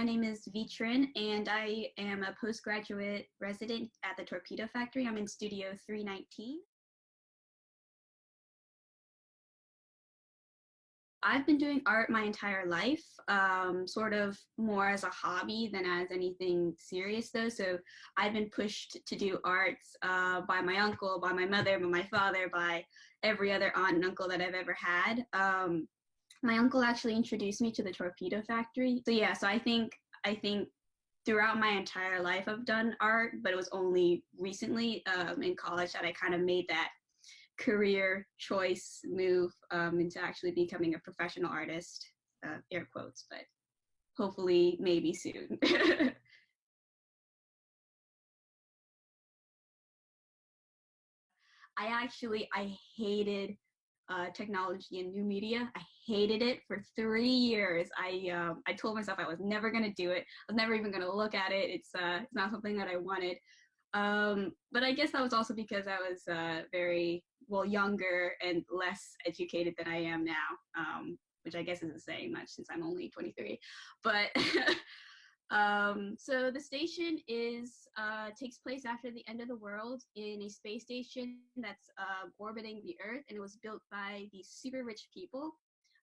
my name is Trinh, and I am a postgraduate resident at the Torpedo Factory. I'm in Studio 319. I've been doing art my entire life, sort of more as a hobby than as anything serious though. So I've been pushed to do arts by my uncle, by my mother, by my father, by every other aunt and uncle that I've ever had. My uncle actually introduced me to the Torpedo Factory. So yeah, so I think throughout my entire life I've done art, but it was only recently in college that I kind of made that career choice move into actually becoming a professional artist, air quotes, but hopefully maybe soon. I hated technology and new media. I hated it for 3 years. I told myself I was never gonna do it. I was never even gonna look at it. It's not something that I wanted. But I guess that was also because I was very well younger and less educated than I am now, which I guess isn't saying much since I'm only 23. But so the station takes place after the end of the world in a space station that's orbiting the Earth, and it was built by these super rich people.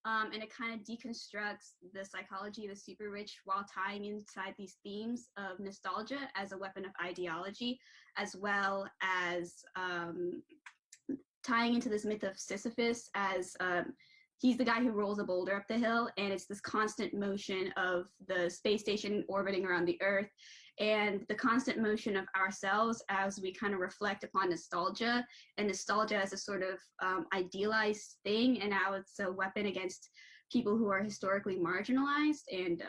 And it kind of deconstructs the psychology of the super rich while tying inside these themes of nostalgia as a weapon of ideology, as well as tying into this myth of Sisyphus as he's the guy who rolls a boulder up the hill, and it's this constant motion of the space station orbiting around the Earth and the constant motion of ourselves as we kind of reflect upon nostalgia, and nostalgia as a sort of idealized thing, and how it's a weapon against people who are historically marginalized. And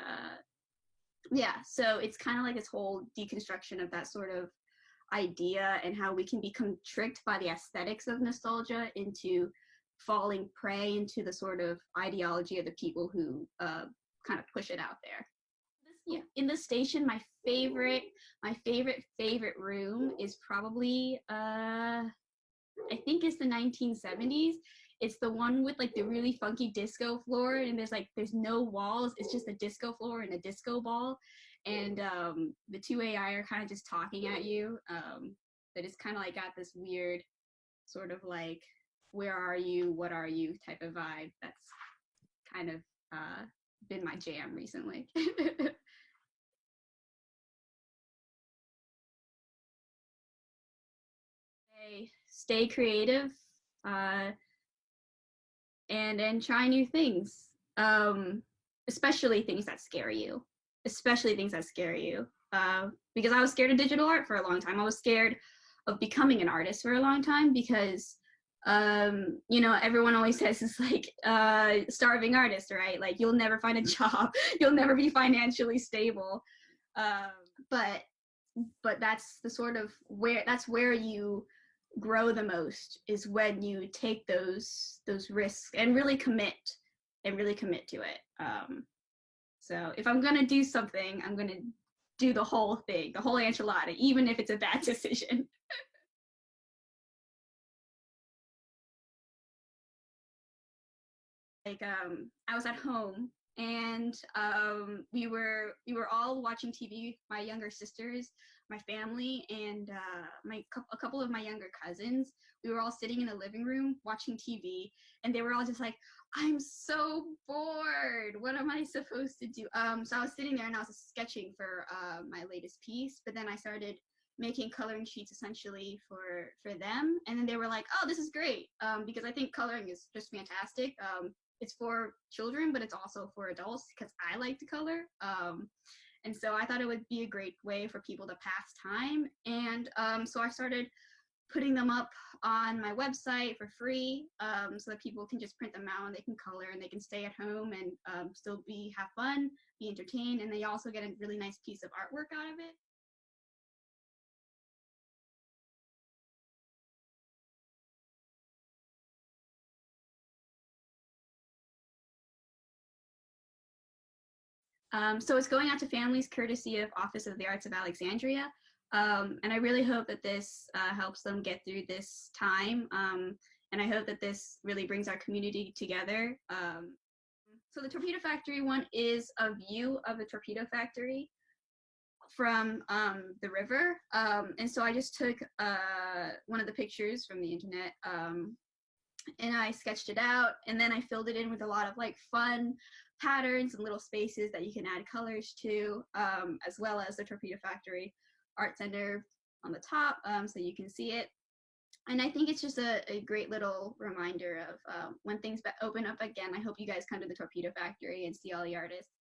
yeah, so it's kind of like this whole deconstruction of that sort of idea and how we can become tricked by the aesthetics of nostalgia into falling prey into the sort of ideology of the people who kind of push it out there. Yeah, in the station, my favorite room is probably I think it's the 1970s. It's the one with like the really funky disco floor, and there's no walls. It's just a disco floor and a disco ball, and the two AI are kind of just talking at you. But it's kind of like got this weird sort of like where are you, what are you type of vibe. That's kind of been my jam recently. Stay creative, uh, and try new things, especially things that scare you, especially things that scare you. Because I was scared of digital art for a long time. I was scared of becoming an artist for a long time because everyone always says it's like starving artist, right? Like you'll never find a job, you'll never be financially stable. Um, but that's the sort of where you grow the most, is when you take those risks and really commit to it. So if I'm gonna do something, I'm gonna do the whole thing, the whole enchilada, even if it's a bad decision. Like I was at home, and we were all watching TV. My younger sisters, my family, and a couple of my younger cousins. We were all sitting in the living room watching TV, and they were all just like, "I'm so bored. What am I supposed to do?" So I was sitting there and I was sketching for my latest piece, but then I started making coloring sheets essentially for them, and then they were like, "Oh, this is great," because I think coloring is just fantastic. It's for children, but it's also for adults because I like to color. And so I thought it would be a great way for people to pass time. And so I started putting them up on my website for free, so that people can just print them out and they can color and they can stay at home and still have fun, be entertained, and they also get a really nice piece of artwork out of it. So it's going out to families courtesy of Office of the Arts of Alexandria. And I really hope that this helps them get through this time. And I hope that this really brings our community together. So the Torpedo Factory one is a view of the Torpedo Factory from the river. And so I just took one of the pictures from the internet, and I sketched it out, and then I filled it in with a lot of like fun patterns and little spaces that you can add colors to, as well as the Torpedo Factory Art Center on the top, so you can see it. And I think it's just a great little reminder of when things open up again. I hope you guys come to the Torpedo Factory and see all the artists.